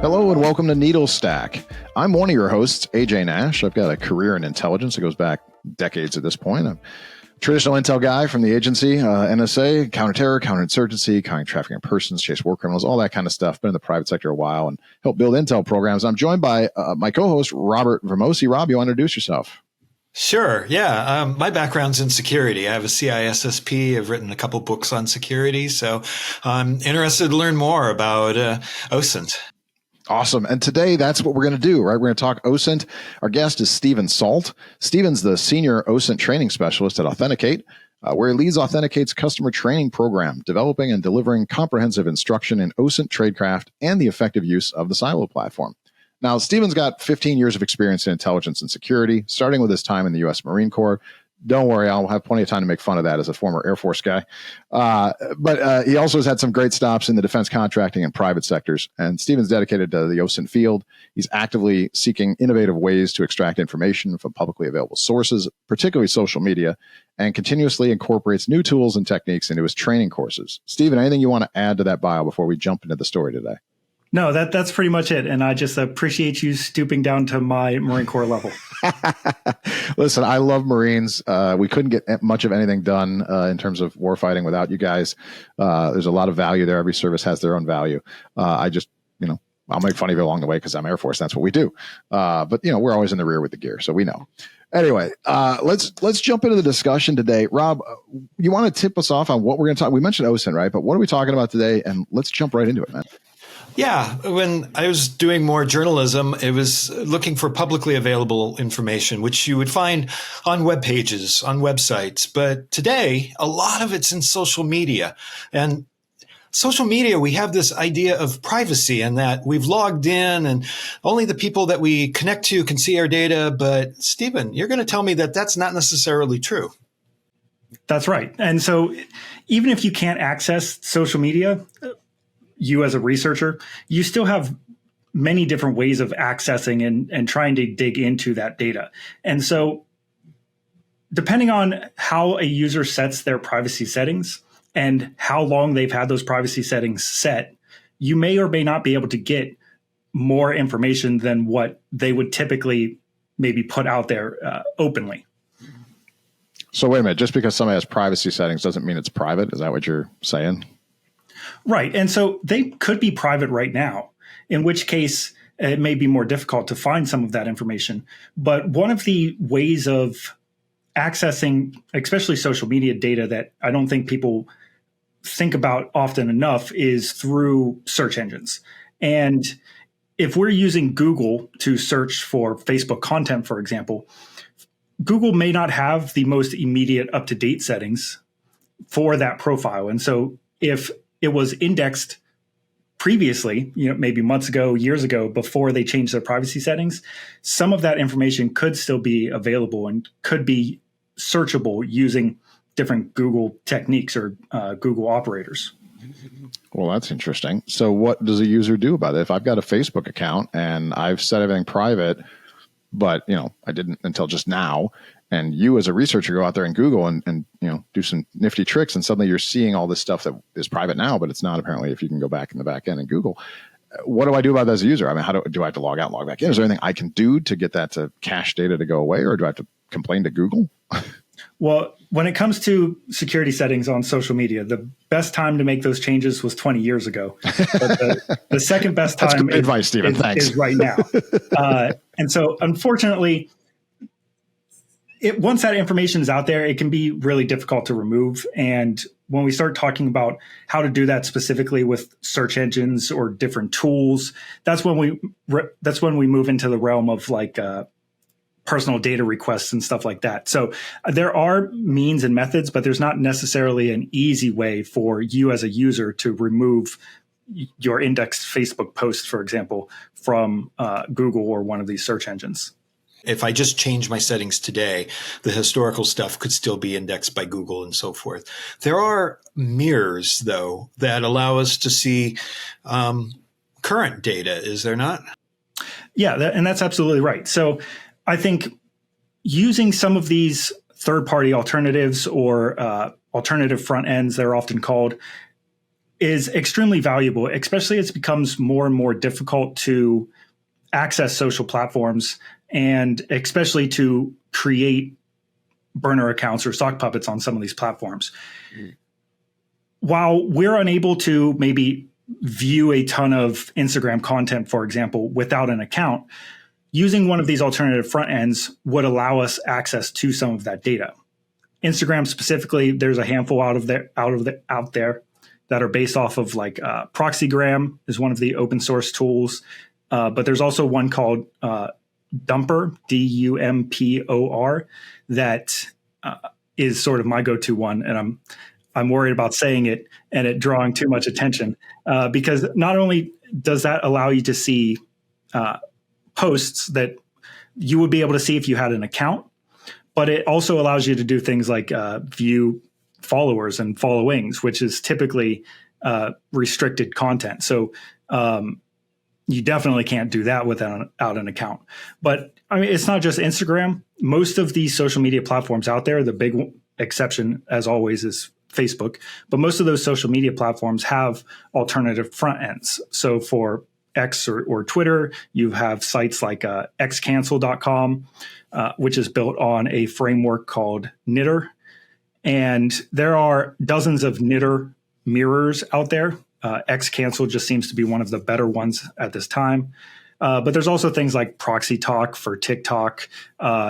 Hello and welcome to Needle Stack. I'm one of your hosts, AJ Nash. I've got a career in intelligence that goes back decades at this point. I'm a traditional intel guy from the agency, NSA, counterterror, counterinsurgency, countering trafficking persons, chase war criminals, all that kind of stuff. Been in the private sector a while and helped build intel programs. I'm joined by my co-host, Robert Vermosi. Rob, you want to introduce yourself? Sure. Yeah. My background's in security. I have a CISSP. I've written a couple books on security. So I'm interested to learn more about OSINT. Awesome. And today, that's what we're going to do, right? We're going to talk OSINT. Our guest is Steven Salt. Steven's the senior OSINT training specialist at Authenticate, where he leads Authenticate's customer training program, developing and delivering comprehensive instruction in OSINT tradecraft and the effective use of the Silo platform. Now, Steven's got 15 years of experience in intelligence and security, starting with his time in the U.S. Marine Corps. Don't worry, I'll have plenty of time to make fun of that as a former Air Force guy. But he also has had some great stops in the defense contracting and private sectors. And Steven's dedicated to the OSINT field. He's actively seeking innovative ways to extract information from publicly available sources, particularly social media, and continuously incorporates new tools and techniques into his training courses. Steven, anything you want to add to that bio before we jump into the story today? No, that's pretty much it. And I just appreciate you stooping down to my Marine Corps level. Listen, I love Marines. We couldn't get much of anything done in terms of warfighting without you guys. There's a lot of value there. Every service has their own value. I just, I'll make fun of you along the way because I'm Air Force. That's what we do. But, we're always in the rear with the gear, so we know. Anyway, let's jump into the discussion today. Rob, you want to tip us off on what we're going to talk? We mentioned OSINT, right? But what are we talking about today? And let's jump right into it, man. Yeah. When I was doing more journalism, it was looking for publicly available information, which you would find on web pages, on websites. But today, a lot of it's in social media. And social media, we have this idea of privacy and that we've logged in and only the people that we connect to can see our data. But Steven, you're going to tell me that that's not necessarily true. That's right. And so even if you can't access social media, you as a researcher, you still have many different ways of accessing and trying to dig into that data. And so depending on how a user sets their privacy settings and how long they've had those privacy settings set, you may or may not be able to get more information than what they would typically maybe put out there openly. So wait a minute, just because somebody has privacy settings doesn't mean it's private. Is that what you're saying? Right. And so they could be private right now, in which case it may be more difficult to find some of that information. But one of the ways of accessing, especially social media data, that I don't think people think about often enough is through search engines. And if we're using Google to search for Facebook content, for example, Google may not have the most immediate up-to-date settings for that profile. And so if it was indexed previously, maybe months ago, years ago, before they changed their privacy settings, some of that information could still be available and could be searchable using different Google techniques or Google operators. Well, that's interesting. So what does a user do about it? If I've got a Facebook account and I've set everything private, but, I didn't until just now, and you as a researcher go out there and Google and do some nifty tricks, and suddenly you're seeing all this stuff that is private now, but it's not apparently if you can go back in the back end and Google. What do I do about that as a user? I mean, how do I have to log out and log back in? Is there anything I can do to get that to cache data to go away, or do I have to complain to Google? Well, when it comes to security settings on social media, the best time to make those changes was 20 years ago. But the second best time That's good advice, Steven. Thanks. Is right now. And so, unfortunately, once that information is out there, it can be really difficult to remove. And when we start talking about how to do that specifically with search engines or different tools, that's when we move into the realm of like personal data requests and stuff like that. So there are means and methods, but there's not necessarily an easy way for you as a user to remove your indexed Facebook post, for example, from Google or one of these search engines. If I just change my settings today, the historical stuff could still be indexed by Google and so forth. There are mirrors, though, that allow us to see current data, is there not? Yeah, and that's absolutely right. So I think using some of these third-party alternatives or alternative front ends, they're often called, is extremely valuable, especially as it becomes more and more difficult to access social platforms and especially to create burner accounts or sock puppets on some of these platforms. While we're unable to maybe view a ton of Instagram content, for example, without an account, using one of these alternative front ends would allow us access to some of that data. Instagram specifically, there's a handful out there that are based off of like Proxygram is one of the open source tools, but there's also one called Dumpor, Dumpor, that is sort of my go-to one, and I'm worried about saying it and it drawing too much attention because not only does that allow you to see posts that you would be able to see if you had an account, but it also allows you to do things like view followers and followings, which is typically restricted content. So you definitely can't do that without an account. But I mean, it's not just Instagram. Most of these social media platforms out there, the big exception, as always, is Facebook. But most of those social media platforms have alternative front ends. So for X or Twitter, you have sites like xcancel.com, which is built on a framework called Knitter. And there are dozens of Knitter mirrors out there. Xcancel just seems to be one of the better ones at this time. But there's also things like Proxy Talk for TikTok.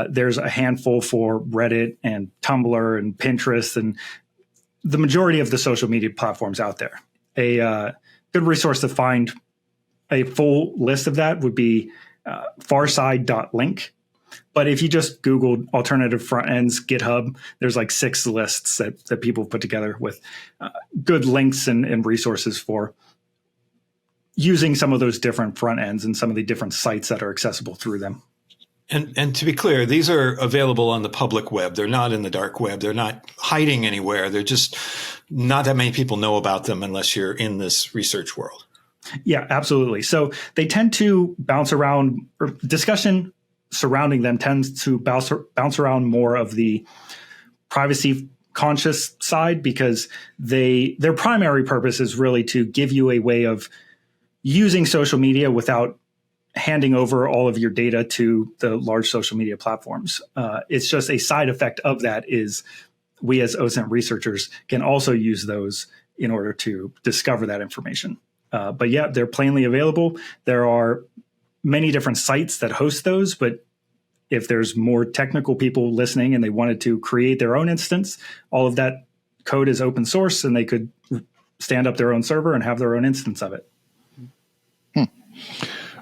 There's a handful for Reddit and Tumblr and Pinterest and the majority of the social media platforms out there. A good resource to find a full list of that would be farside.link. But if you just Googled alternative front ends, GitHub, there's like 6 lists that people put together with good links and resources for using some of those different front ends and some of the different sites that are accessible through them. And to be clear, these are available on the public web. They're not in the dark web. They're not hiding anywhere. They're just not that many people know about them unless you're in this research world. Yeah, absolutely. So they tend to bounce around, or discussion surrounding them tends to bounce around more of the privacy conscious side because their primary purpose is really to give you a way of using social media without handing over all of your data to the large social media platforms. It's just a side effect of that is we as OSINT researchers can also use those in order to discover that information. But yeah, they're plainly available. There are many different sites that host those, but if there's more technical people listening and they wanted to create their own instance, all of that code is open source and they could stand up their own server and have their own instance of it.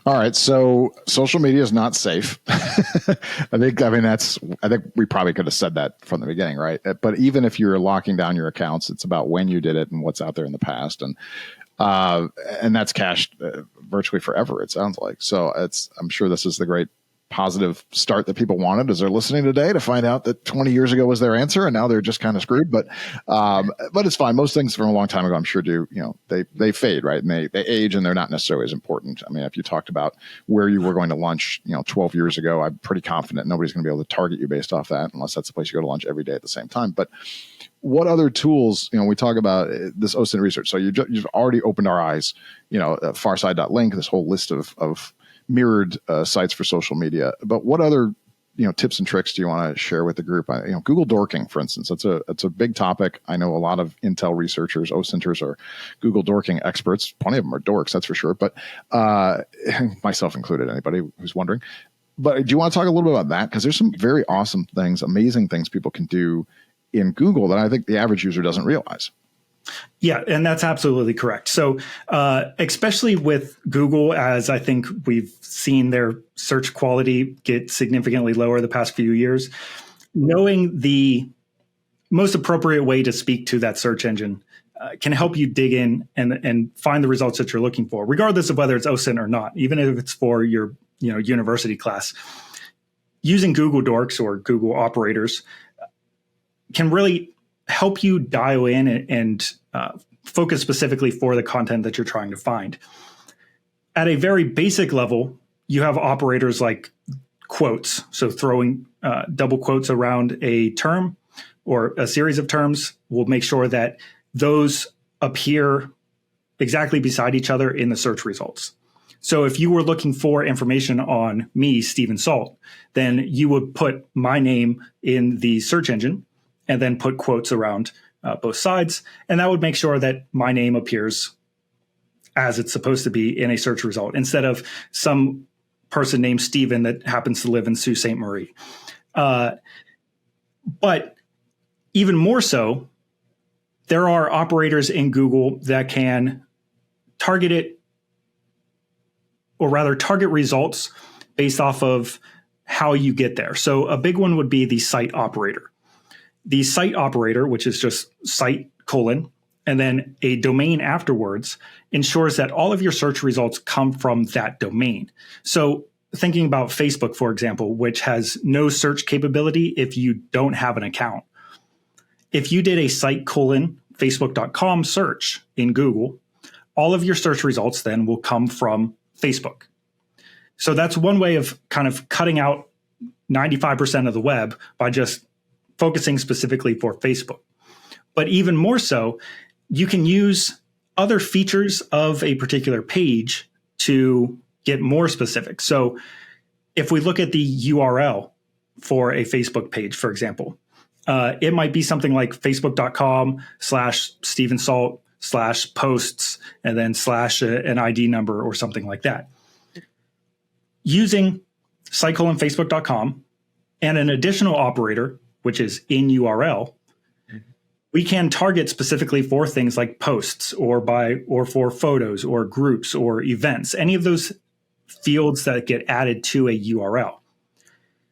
All right, so social media is not safe. I think we probably could have said that from the beginning, right? But even if you're locking down your accounts, it's about when you did it and what's out there in the past, and that's cached virtually forever. It sounds like. So I'm sure this is the great positive start that people wanted as they're listening today to find out that 20 years ago was their answer and now they're just kind of screwed. But it's fine. Most things from a long time ago, I'm sure they fade, right? And they age and they're not necessarily as important. I mean, if you talked about where you were going to lunch, 12 years ago, I'm pretty confident nobody's going to be able to target you based off that unless that's the place you go to lunch every day at the same time. But what other tools, we talk about this OSINT research. So you've already opened our eyes, farside.link, this whole list of mirrored sites for social media. But what other tips and tricks do you want to share with the group? Google dorking, for instance, that's a big topic. I know a lot of Intel researchers, OSINTers, are Google dorking experts. Plenty of them are dorks, that's for sure. But myself included, anybody who's wondering. But do you want to talk a little bit about that? Because there's some very awesome things, amazing things people can do in Google that I think the average user doesn't realize. Yeah, and that's absolutely correct. So especially with Google, as I think we've seen their search quality get significantly lower the past few years, knowing the most appropriate way to speak to that search engine can help you dig in and find the results that you're looking for, regardless of whether it's OSINT or not, even if it's for your university class. Using Google Dorks or Google operators can really help you dial in and focus specifically for the content that you're trying to find. At a very basic level, you have operators like quotes. So throwing double quotes around a term or a series of terms will make sure that those appear exactly beside each other in the search results. So if you were looking for information on me, Stephen Salt, then you would put my name in the search engine and then put quotes around both sides. And that would make sure that my name appears as it's supposed to be in a search result instead of some person named Stephen that happens to live in Sault Ste. Marie. But even more so, there are operators in Google that can target it, or rather target results based off of how you get there. So a big one would be the site operator. The site operator, which is just site : and then a domain afterwards, ensures that all of your search results come from that domain. So thinking about Facebook, for example, which has no search capability if you don't have an account. If you did a site : facebook.com search in Google, all of your search results then will come from Facebook. So that's one way of kind of cutting out 95% of the web by just focusing specifically for Facebook. But even more so, you can use other features of a particular page to get more specific. So if we look at the URL for a Facebook page, for example, it might be something like facebook.com/Stephen Salt /posts and then / an ID number or something like that. Using site : facebook.com and an additional operator, which is in URL, we can target specifically for things like posts or for photos or groups or events, any of those fields that get added to a URL.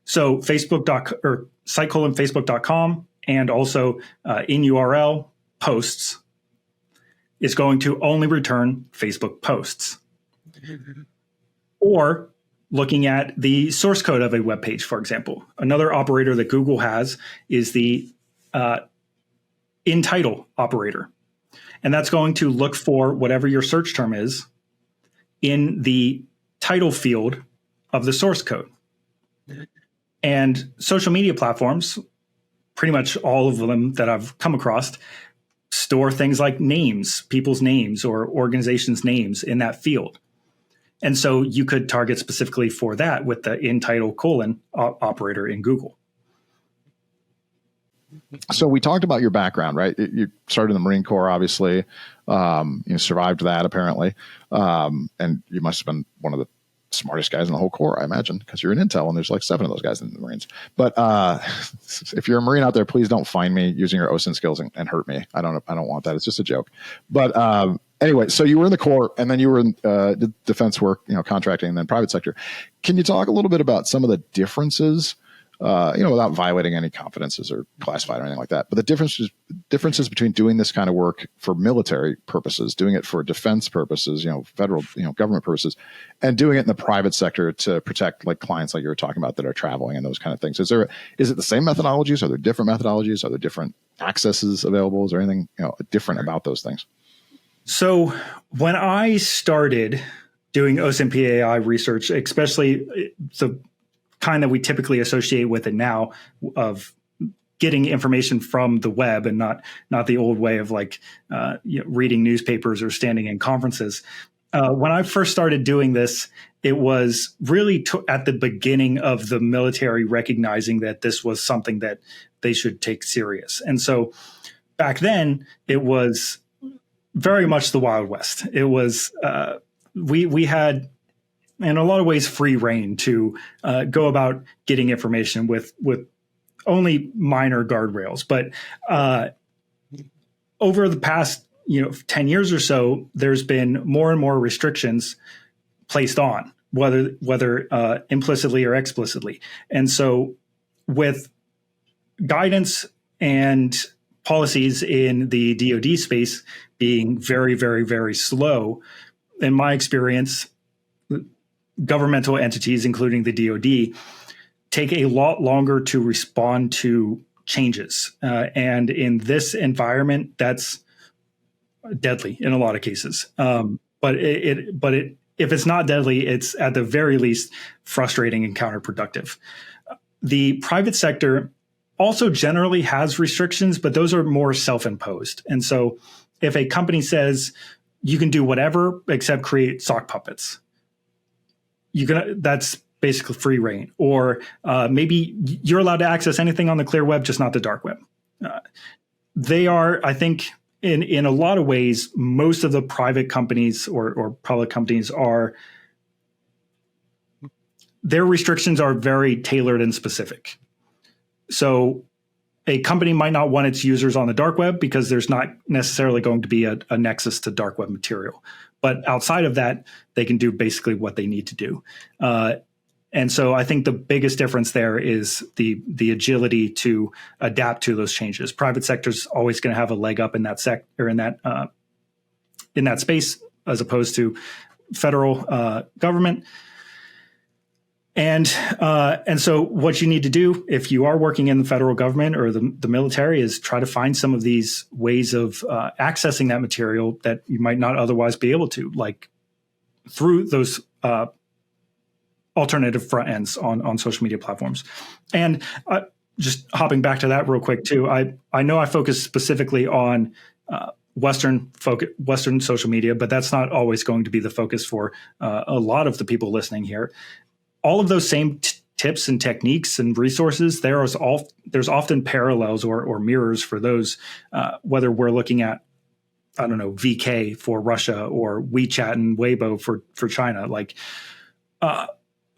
So site : facebook.com and also in URL posts is going to only return Facebook posts. Or looking at the source code of a web page, for example. Another operator that Google has is the in title operator. And that's going to look for whatever your search term is in the title field of the source code. And social media platforms, pretty much all of them that I've come across, store things like names, people's names or organizations' names in that field. And so you could target specifically for that with the in title : operator in Google. So we talked about your background, right? You started in the Marine Corps, obviously. You survived that, apparently. And you must have been one of the smartest guys in the whole Corps, I imagine, because you're in Intel and there's like 7 of those guys in the Marines. But if you're a Marine out there, please don't find me using your OSINT skills and hurt me. I don't want that. It's just a joke. But anyway, so you were in the Corps and then you were in did defense work, contracting, and then private sector. Can you talk a little bit about some of the differences, without violating any confidences or classified or anything like that, but the differences between doing this kind of work for military purposes, doing it for defense purposes, federal, government purposes, and doing it in the private sector to protect like clients like you were talking about that are traveling and those kind of things. Is it the same methodologies? Are there different methodologies? Are there different accesses available? Is there anything different about those things? So when I started doing OSINT PAI research, especially the kind that we typically associate with it now of getting information from the web and not the old way of like reading newspapers or standing in conferences. When I first started doing this, it was really at the beginning of the military recognizing that this was something that they should take serious. And so back then it was very much the Wild West. It was we had, in a lot of ways, free reign to go about getting information with only minor guardrails. But over the past 10 years or so, there's been more and more restrictions placed on, whether implicitly or explicitly. And so with guidance and policies in the DoD space being very, very, very slow, in my experience, governmental entities, including the DoD, take a lot longer to respond to changes. And in this environment, that's deadly in a lot of cases. But if it's not deadly, it's at the very least frustrating and counterproductive. The private sector also generally has restrictions, but those are more self-imposed. And so if a company says, you can do whatever except create sock puppets. That's basically free reign. Or maybe you're allowed to access anything on the clear web, just not the dark web. They are, I think, in a lot of ways, most of the private companies or public companies their restrictions are very tailored and specific. So a company might not want its users on the dark web because there's not necessarily going to be a nexus to dark web material. But outside of that, they can do basically what they need to do. And so I think the biggest difference there is the agility to adapt to those changes. Private sector is always going to have a leg up in that in that space, as opposed to federal government. And so what you need to do if you are working in the federal government or the military is try to find some of these ways of accessing that material that you might not otherwise be able to, like through those alternative front ends on social media platforms. And just hopping back to that real quick too, I know I focus specifically on Western social media, but that's not always going to be the focus for a lot of the people listening here. All of those same tips and techniques and resources, there's often parallels or mirrors for those, whether we're looking at, I don't know, VK for Russia or WeChat and Weibo for China. Like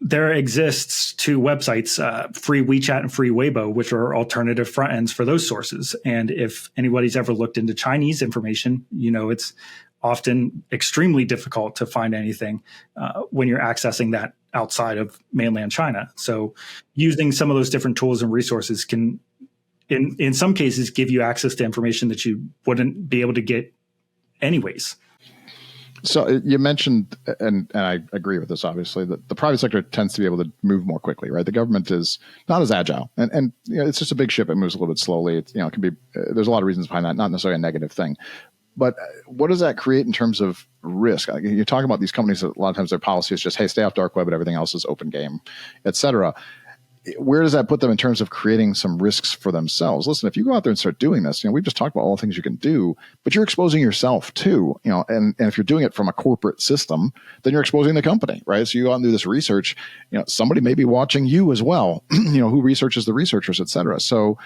there exists two websites, free WeChat and free Weibo, which are alternative front ends for those sources. And if anybody's ever looked into Chinese information, it's often extremely difficult to find anything when you're accessing that outside of mainland China. So using some of those different tools and resources can, in some cases, give you access to information that you wouldn't be able to get anyways. So you mentioned, and I agree with this, obviously, that the private sector tends to be able to move more quickly, right? The government is not as agile, and it's just a big ship. It moves a little bit slowly. It can be. There's a lot of reasons behind that, not necessarily a negative thing. But what does that create in terms of risk? You're talking about these companies that a lot of times their policy is just, hey, stay off dark web, but everything else is open game, et cetera. Where does that put them in terms of creating some risks for themselves? Listen, if you go out there and start doing this, we've just talked about all the things you can do, but you're exposing yourself too, and if you're doing it from a corporate system, then you're exposing the company, right? So you go out and do this research, somebody may be watching you as well, who researches the researchers, et cetera. So,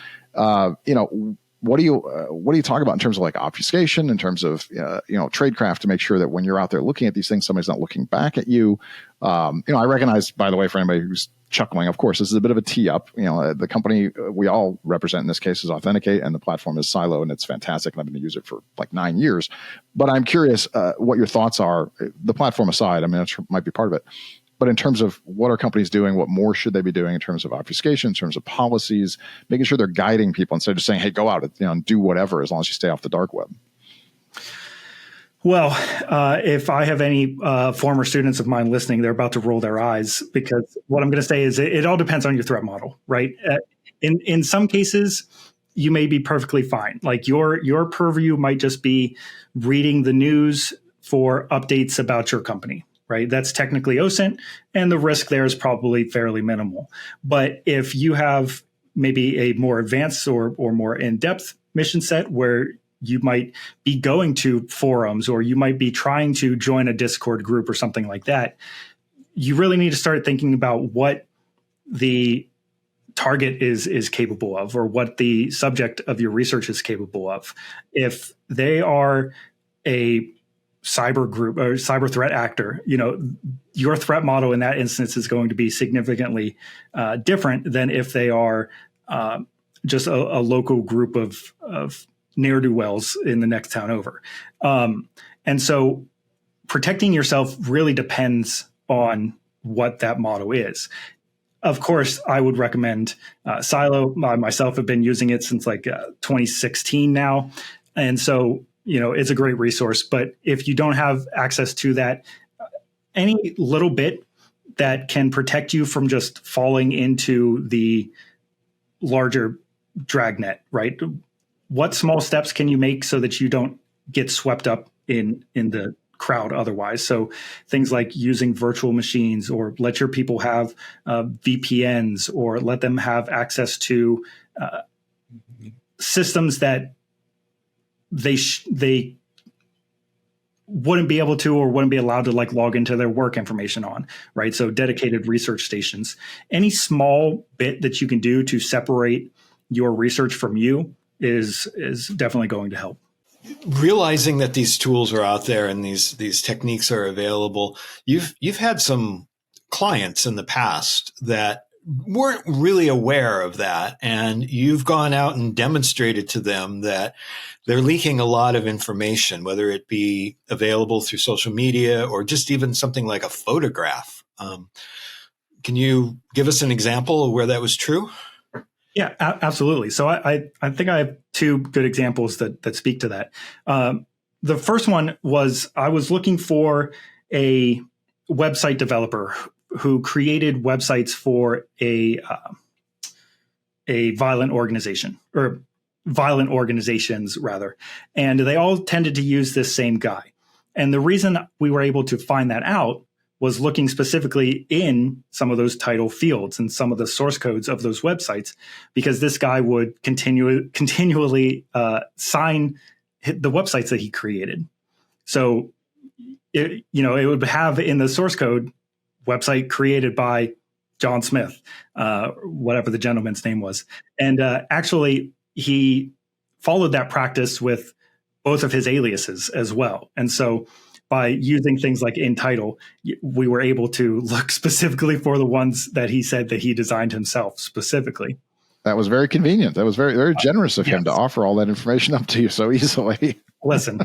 what do you talk about in terms of like obfuscation, in terms of tradecraft, to make sure that when you're out there looking at these things, somebody's not looking back at you? I recognize, by the way, for anybody who's chuckling, of course, this is a bit of a tee up. The company we all represent in this case is Authenticate, and the platform is Silo, and it's fantastic, and I've been to use it for like 9 years. But I'm curious what your thoughts are. The platform aside, that might be part of it. But in terms of what are companies doing, what more should they be doing in terms of obfuscation, in terms of policies, making sure they're guiding people instead of just saying, hey, go out and do whatever as long as you stay off the dark web? Well, if I have any former students of mine listening, they're about to roll their eyes, because what I'm going to say is it all depends on your threat model, right? In some cases, you may be perfectly fine. Like your purview might just be reading the news for updates about your company. Right, that's technically OSINT, and the risk there is probably fairly minimal. But if you have maybe a more advanced or more in-depth mission set where you might be going to forums, or you might be trying to join a Discord group or something like that, you really need to start thinking about what the target is capable of, or what the subject of your research is capable of. If they are a cyber group or cyber threat actor, your threat model in that instance is going to be significantly different than if they are just a local group of ne'er-do-wells in the next town over. And so protecting yourself really depends on what that model is. Of course, I would recommend Silo. I myself have been using it since like 2016 now. And so it's a great resource, but if you don't have access to that, any little bit that can protect you from just falling into the larger dragnet, right? What small steps can you make so that you don't get swept up in the crowd otherwise? So things like using virtual machines, or let your people have VPNs, or let them have access to systems that they wouldn't be able to or wouldn't be allowed to like log into their work information on, right? So dedicated research stations. Any small bit that you can do to separate your research from you is definitely going to help. Realizing that these tools are out there and these techniques are available, you've had some clients in the past that weren't really aware of that, and you've gone out and demonstrated to them that they're leaking a lot of information, whether it be available through social media or just even something like a photograph. Can you give us an example of where that was true? Yeah, absolutely. So I think I have two good examples that speak to that. The first one was I was looking for a website developer who created websites for a violent organization, or violent organizations rather, and they all tended to use this same guy. And the reason we were able to find that out was looking specifically in some of those title fields and some of the source codes of those websites, because this guy would continually sign the websites that he created. So it would have in the source code, website created by John Smith, whatever the gentleman's name was. And actually, he followed that practice with both of his aliases as well. And so by using things like in title, we were able to look specifically for the ones that he said that he designed himself specifically. That was very convenient. That was very, very generous of him to offer all that information up to you so easily. Listen,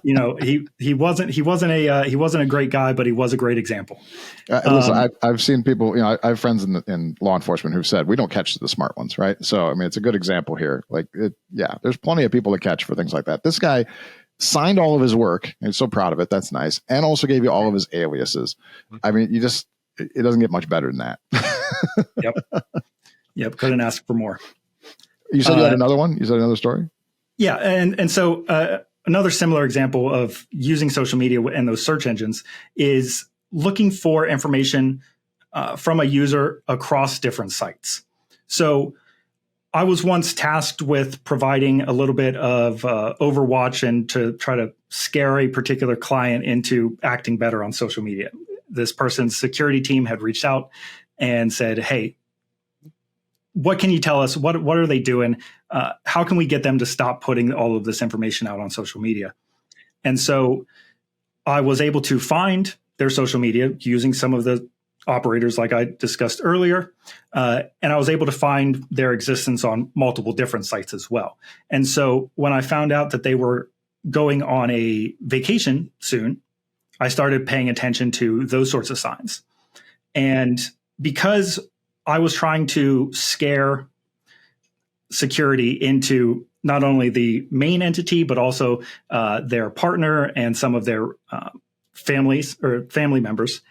he wasn't a great guy, but he was a great example. Listen, I've seen people, I have friends in law enforcement who've said we don't catch the smart ones, right? So I mean, it's a good example here. There's plenty of people to catch for things like that. This guy signed all of his work, and he's so proud of it. That's nice, and also gave you all of his aliases. I mean, it doesn't get much better than that. Yep. Couldn't ask for more. You said you had another one. You said another story. Yeah, and so another similar example of using social media and those search engines is looking for information from a user across different sites. So I was once tasked with providing a little bit of Overwatch and to try to scare a particular client into acting better on social media. This person's security team had reached out and said, hey, what can you tell us? What are they doing? How can we get them to stop putting all of this information out on social media? And so I was able to find their social media using some of the operators like I discussed earlier. And I was able to find their existence on multiple different sites as well. And so when I found out that they were going on a vacation soon, I started paying attention to those sorts of signs. And because I was trying to scare security into not only the main entity, but also their partner and some of their families or family members,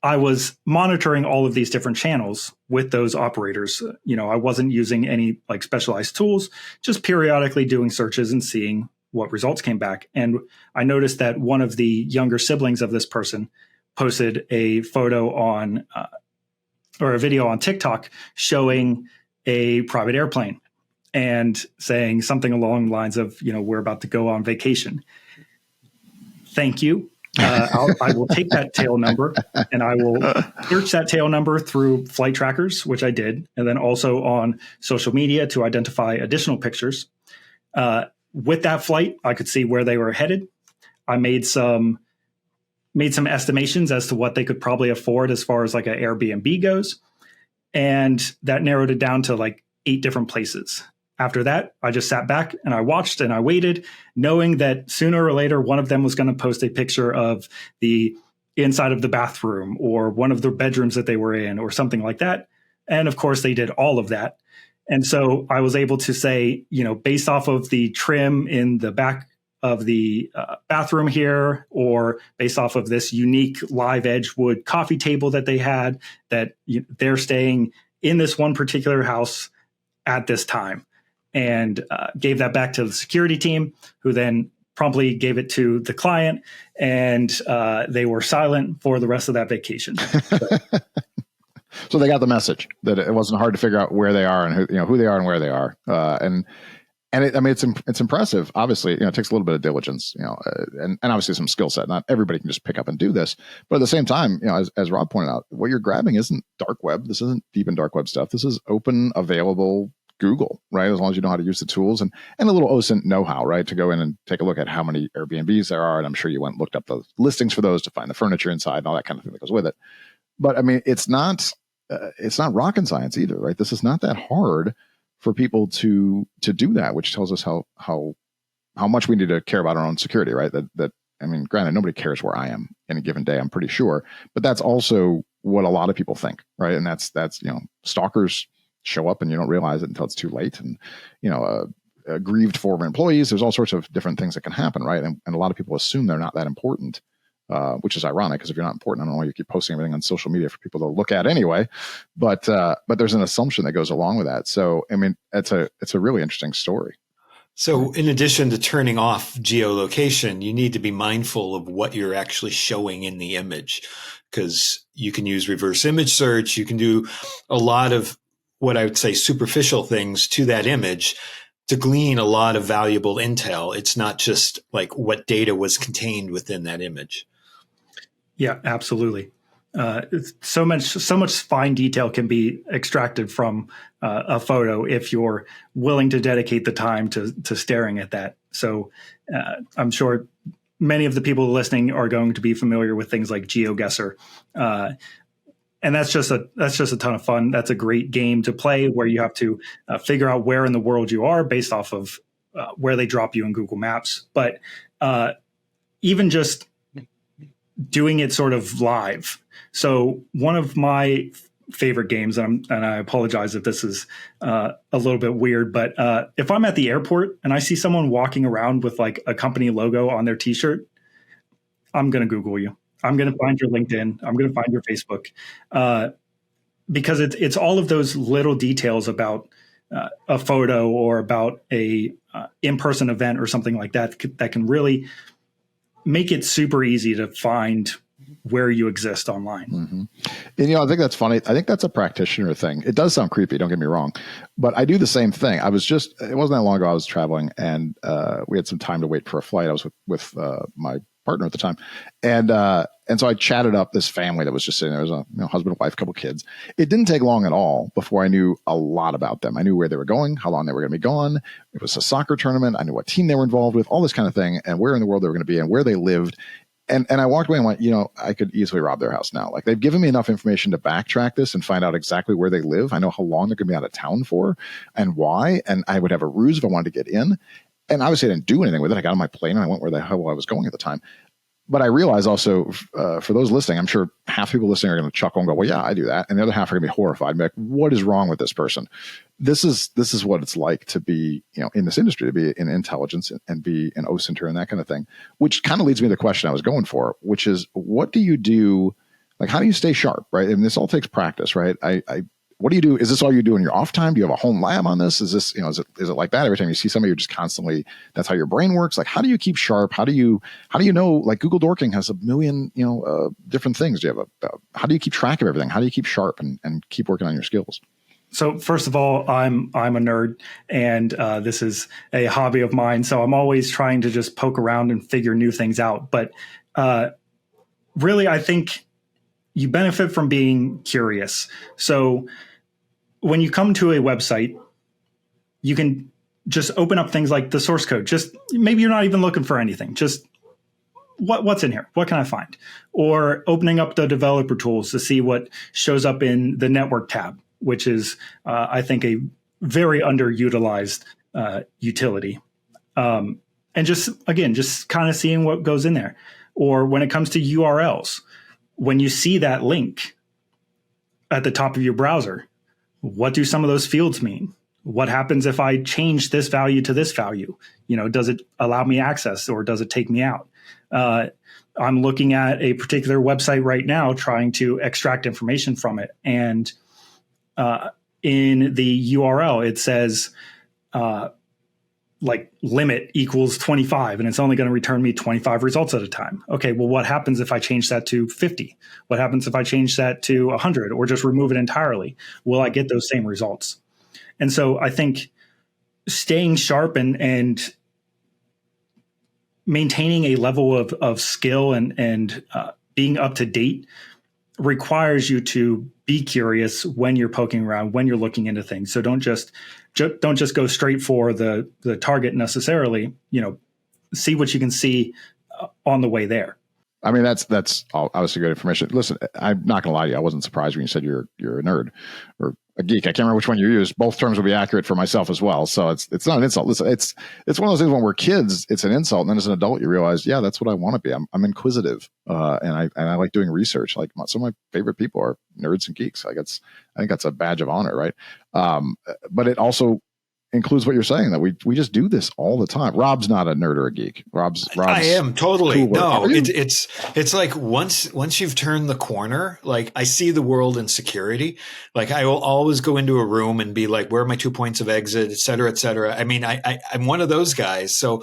I was monitoring all of these different channels with those operators. I wasn't using any like specialized tools, just periodically doing searches and seeing what results came back. And I noticed that one of the younger siblings of this person posted a photo on or a video on TikTok showing a private airplane and saying something along the lines of, we're about to go on vacation. Thank you. I will take that tail number and I will search that tail number through flight trackers, which I did, and then also on social media to identify additional pictures. With that flight, I could see where they were headed. I made some estimations as to what they could probably afford as far as like an Airbnb goes. And that narrowed it down to like 8 different places. After that, I just sat back and I watched and I waited, knowing that sooner or later, one of them was going to post a picture of the inside of the bathroom or one of the bedrooms that they were in or something like that. And of course, they did all of that. And so I was able to say, based off of the trim in the back of the bathroom here, or based off of this unique live edge wood coffee table that they had, that they're staying in this one particular house at this time. And gave that back to the security team, who then promptly gave it to the client, and they were silent for the rest of that vacation. So they got the message that it wasn't hard to figure out where they are and who they are and where they are. And And it's impressive. Obviously, it takes a little bit of diligence, and obviously some skill set. Not everybody can just pick up and do this, but at the same time, as Rob pointed out, what you're grabbing isn't dark web. This isn't deep in dark web stuff. This is open, available Google, right? As long as you know how to use the tools and a little OSINT know-how, right? To go in and take a look at how many Airbnbs there are, and I'm sure you went and looked up the listings for those to find the furniture inside and all that kind of thing that goes with it. But it's not rocket science either, right? This is not that hard for people to do that, which tells us how much we need to care about our own security, right? Granted, nobody cares where I am in a given day, I'm pretty sure, but that's also what a lot of people think, right? And that's stalkers show up and you don't realize it until it's too late. And grieved former employees, there's all sorts of different things that can happen, right? And a lot of people assume they're not that important. Which is ironic, because if you're not important, I don't know why you keep posting everything on social media for people to look at anyway. But there's an assumption that goes along with that. So it's a really interesting story. So in addition to turning off geolocation, you need to be mindful of what you're actually showing in the image, because you can use reverse image search. You can do a lot of what I would say superficial things to that image to glean a lot of valuable intel. It's not just like what data was contained within that image. Yeah, absolutely. So much fine detail can be extracted from a photo if you're willing to dedicate the time to staring at that. So I'm sure many of the people listening are going to be familiar with things like GeoGuessr. And that's just a ton of fun. That's a great game to play where you have to figure out where in the world you are based off of where they drop you in Google Maps. But even just doing it sort of live. So one of my favorite games, and I apologize if this is a little bit weird, but if I'm at the airport and I see someone walking around with like a company logo on their t-shirt, I'm going to Google you. I'm going to find your LinkedIn. I'm going to find your Facebook, because it's all of those little details about a photo or about a in-person event or something like that that can really make it super easy to find where you exist online. Mm-hmm. And, I think that's funny. I think that's a practitioner thing. It does sound creepy, don't get me wrong, but I do the same thing. It wasn't that long ago I was traveling, and we had some time to wait for a flight. I was with my partner at the time. And so I chatted up this family that was just sitting there. It was a husband, wife, couple kids. It didn't take long at all before I knew a lot about them. I knew where they were going, how long they were going to be gone. It was a soccer tournament. I knew what team they were involved with, all this kind of thing, and where in the world they were going to be and where they lived. And I walked away and went, I could easily rob their house now. Like, they've given me enough information to backtrack this and find out exactly where they live. I know how long they're going to be out of town for and why. And I would have a ruse if I wanted to get in. And obviously I didn't do anything with it. I got on my plane and I went where the hell I was going at the time. But I realize also, for those listening, I'm sure half people listening are going to chuckle and go, well, yeah, I do that. And the other half are going to be horrified and be like, what is wrong with this person? This is what it's like to be, in this industry, to be in intelligence and be an OSINTer and that kind of thing, which kind of leads me to the question I was going for, which is, what do you do? Like, how do you stay sharp, right? And this all takes practice, right? What do you do? Is this all you do in your off time? Do you have a home lab on this? Is this, is it like that? Every time you see somebody, you're just constantly, that's how your brain works. Like, how do you keep sharp? How do you know, like Google Dorking has a million, different things. Do you have how do you keep track of everything? How do you keep sharp and keep working on your skills? So first of all, I'm a nerd, and this is a hobby of mine. So I'm always trying to just poke around and figure new things out. But really, I think you benefit from being curious. So when you come to a website, you can just open up things like the source code. Just maybe you're not even looking for anything. Just what's in here? What can I find? Or opening up the developer tools to see what shows up in the network tab, which is, I think, a very underutilized utility. And just kind of seeing what goes in there. Or when it comes to URLs, when you see that link at the top of your browser, what do some of those fields mean? What happens if I change this value to this value? Does it allow me access or does it take me out? I'm looking at a particular website right now trying to extract information from it. And in the URL, it says limit equals 25, and it's only going to return me 25 results at a time. Okay, well, what happens if I change that to 50? What happens if I change that to 100 or just remove it entirely? Will I get those same results? And so I think staying sharp and maintaining a level of skill and being up to date requires you to be curious when you're poking around, when you're looking into things. So don't just go straight for the target necessarily. See what you can see on the way there. I mean, that's obviously good information. Listen, I'm not going to lie to you. I wasn't surprised when you said you're a nerd or a geek. I can't remember which one you used. Both terms would be accurate for myself as well. So it's not an insult. Listen, it's one of those things when we're kids, it's an insult. And then as an adult, you realize, yeah, that's what I want to be. I'm inquisitive. And I like doing research. Like some of my favorite people are nerds and geeks. I think that's a badge of honor. Right. But it also includes what you're saying, that we just do this all the time. Rob's not a nerd or a geek. Rob's I am totally. cooler. No, it's like once you've turned the corner, like I see the world in security. Like I will always go into a room and be like, where are my 2 points of exit, et cetera, et cetera. I mean, I'm one of those guys. So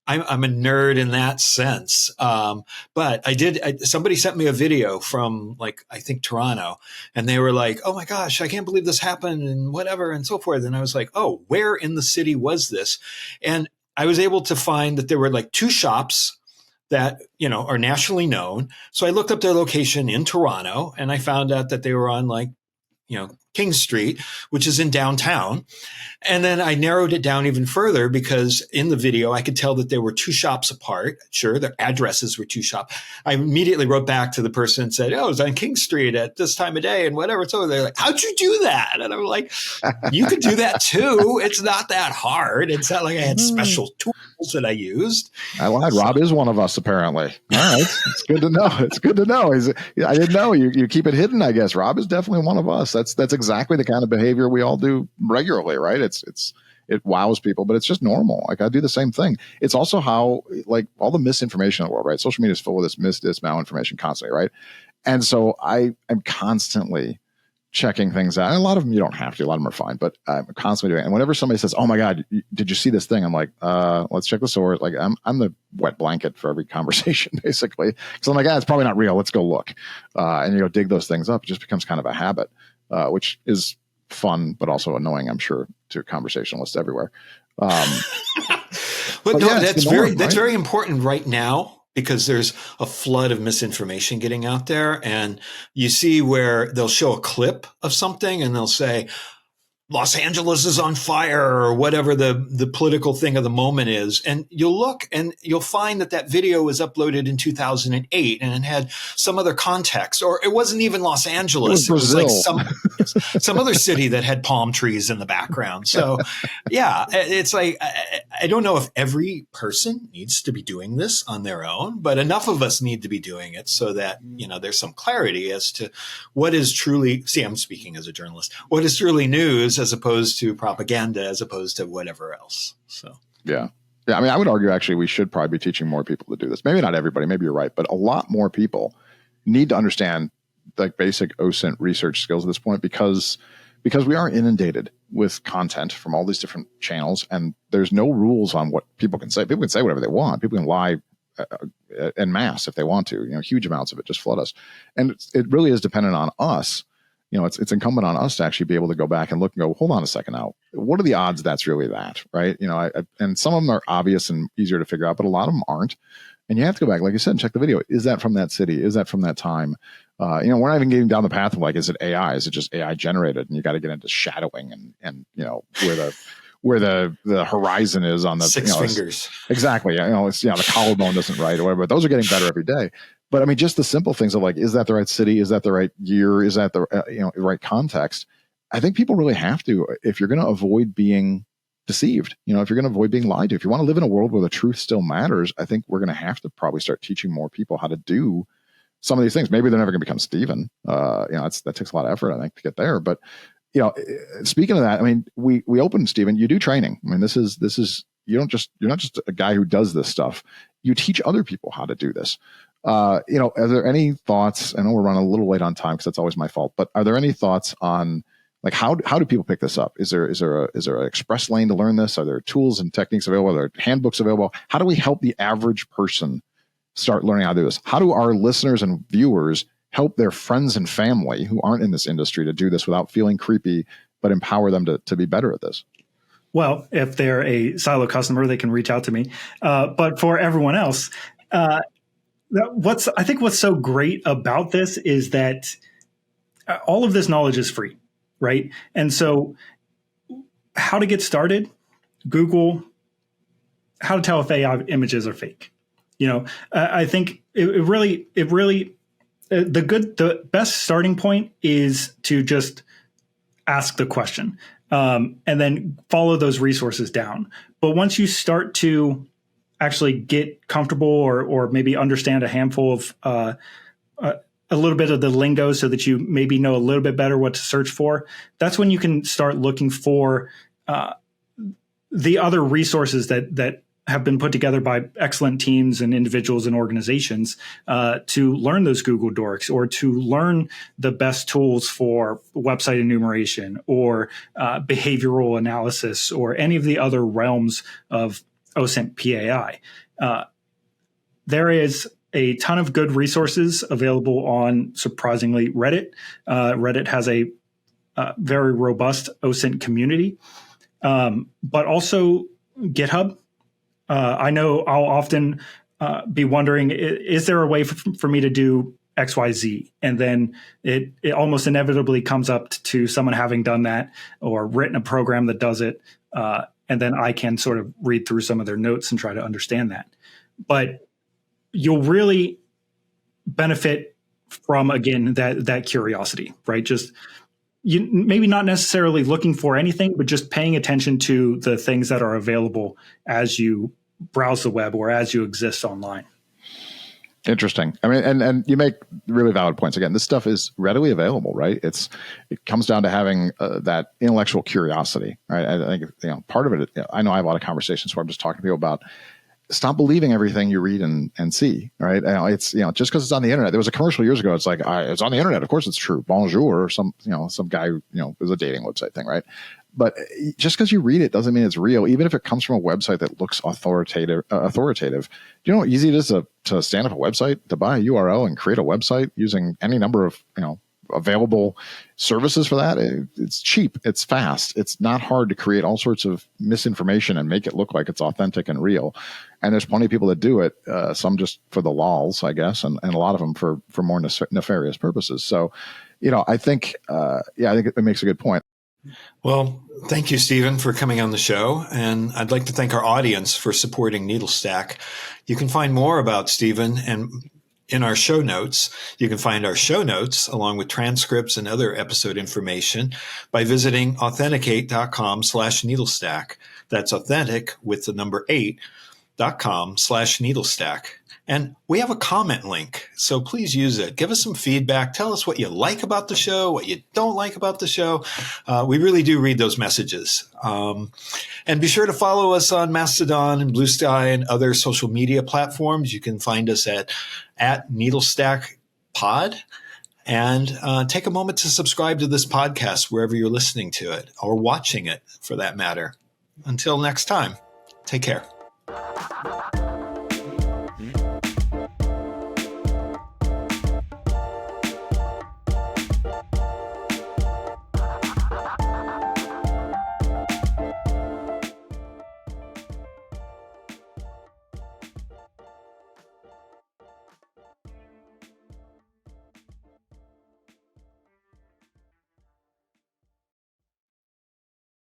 I'm a nerd in that sense. But somebody sent me a video from I think Toronto, and they were like, oh my gosh, I can't believe this happened and whatever and so forth. And I was like, oh, where in the city was this? And I was able to find that there were 2 shops that, are nationally known. So I looked up their location in Toronto, and I found out that they were on King Street, which is in downtown. And then I narrowed it down even further because in the video, I could tell that there were 2 shops apart. Sure, their addresses were 2 shops. I immediately wrote back to the person and said, oh, it was on King Street at this time of day and whatever. So they're like, how'd you do that? And I'm like, you could do that too. It's not that hard. It's not like I had special tools that I used. I lied. Rob is one of us, apparently. All right. It's good to know. It's good to know. I didn't know. You keep it hidden, I guess. Rob is definitely one of us. That's exactly the kind of behavior we all do regularly, right? It wows people, but it's just normal. Like I do the same thing. It's also how all the misinformation in the world, right? Social media is full of this malinformation constantly, right? And so I am constantly checking things out. And a lot of them you don't have to. A lot of them are fine, but I'm constantly doing it. And whenever somebody says, "Oh my God, did you see this thing?" I'm like, "Let's check the source." Like I'm the wet blanket for every conversation, basically. Because I'm like, "It's probably not real. Let's go look." And you go dig those things up. It just becomes kind of a habit, which is fun, but also annoying, I'm sure, to conversationalists everywhere. But no, yeah, that's very important right now, because there's a flood of misinformation getting out there. And you see where they'll show a clip of something and they'll say, Los Angeles is on fire, or whatever the political thing of the moment is. And you'll look and you'll find that video was uploaded in 2008 and it had some other context, or it wasn't even Los Angeles. It was like some other city that had palm trees in the background. So yeah, it's like, I don't know if every person needs to be doing this on their own, but enough of us need to be doing it so that, there's some clarity as to what is truly, I'm speaking as a journalist, what is truly news as opposed to propaganda, as opposed to whatever else. So, yeah. I mean, I would argue actually we should probably be teaching more people to do this. Maybe not everybody, maybe you're right, but a lot more people need to understand basic OSINT research skills at this point, because we are inundated with content from all these different channels, and there's no rules on what people can say. People can say whatever they want. People can lie en masse if they want to. Huge amounts of it just flood us, and it really is dependent on us. It's incumbent on us to actually be able to go back and look and go, hold on a second now. What are the odds that's really that, right? And some of them are obvious and easier to figure out, but a lot of them aren't. And you have to go back, like you said, and check the video. Is that from that city? Is that from that time? We're not even getting down the path of is it AI? Is it just AI generated? And you got to get into shadowing and where the horizon is on the six fingers. Exactly. The collarbone isn't right or whatever. But those are getting better every day. But I mean, just the simple things of is that the right city? Is that the right year? Is that the right context? I think people really have to, if you're going to avoid being deceived, if you're going to avoid being lied to, if you want to live in a world where the truth still matters, I think we're going to have to probably start teaching more people how to do some of these things. Maybe they're never going to become Stephen. That takes a lot of effort, I think, to get there. But speaking of that, I mean, we opened, Stephen, you do training. I mean, this is you're not just a guy who does this stuff. You teach other people how to do this. Are there any thoughts? I know we're running a little late on time because that's always my fault, but are there any thoughts on how do people pick this up? Is there an express lane to learn this? Are there tools and techniques available? Are there handbooks available? How do we help the average person start learning how to do this? How do our listeners and viewers help their friends and family who aren't in this industry to do this without feeling creepy, but empower them to be better at this? Well, if they're a Silo customer, they can reach out to me. But for everyone else, I think what's so great about this is that all of this knowledge is free, right? And so how to get started, Google how to tell if AI images are fake. I think it really the best starting point is to just ask the question, and then follow those resources down. But once you start to actually get comfortable or maybe understand a handful of a little bit of the lingo so that you maybe know a little bit better what to search for, that's when you can start looking for the other resources that have been put together by excellent teams and individuals and organizations to learn those Google dorks, or to learn the best tools for website enumeration or behavioral analysis, or any of the other realms of OSINT PAI. There is a ton of good resources available on, surprisingly, Reddit. Reddit has a very robust OSINT community, but also GitHub. I know I'll often be wondering, is there a way for me to do XYZ? And then it almost inevitably comes up to someone having done that or written a program that does it. And then I can sort of read through some of their notes and try to understand that. But you'll really benefit from, again, that curiosity, right? Just you maybe not necessarily looking for anything, but just paying attention to the things that are available as you browse the web or as you exist online. Interesting. I mean, and you make really valid points. Again, this stuff is readily available, right? It comes down to having that intellectual curiosity, right? I think part of it. I know I have a lot of conversations where I'm just talking to people about stop believing everything you read and see, right? It's just because it's on the internet. There was a commercial years ago. It's like it's on the internet. Of course, it's true. Bonjour, or some guy it was a dating website thing, right? But just because you read it doesn't mean it's real, even if it comes from a website that looks authoritative. Do you know how easy it is to stand up a website, to buy a URL and create a website using any number of available services for that? It's cheap, it's fast, it's not hard to create all sorts of misinformation and make it look like it's authentic and real. And there's plenty of people that do it, some just for the lols, I guess, and a lot of them for more nefarious purposes. So, I think it makes a good point. Well, thank you, Stephen, for coming on the show. And I'd like to thank our audience for supporting NeedleStack. You can find more about Stephen and in our show notes. You can find our show notes along with transcripts and other episode information by visiting authenticate.com/NeedleStack. That's authentic with the number 8.com/NeedleStack. And we have a comment link, so please use it. Give us some feedback. Tell us what you like about the show, what you don't like about the show. We really do read those messages. And be sure to follow us on Mastodon and Blue Sky and other social media platforms. You can find us at NeedleStackPod. And take a moment to subscribe to this podcast wherever you're listening to it or watching it, for that matter. Until next time, take care.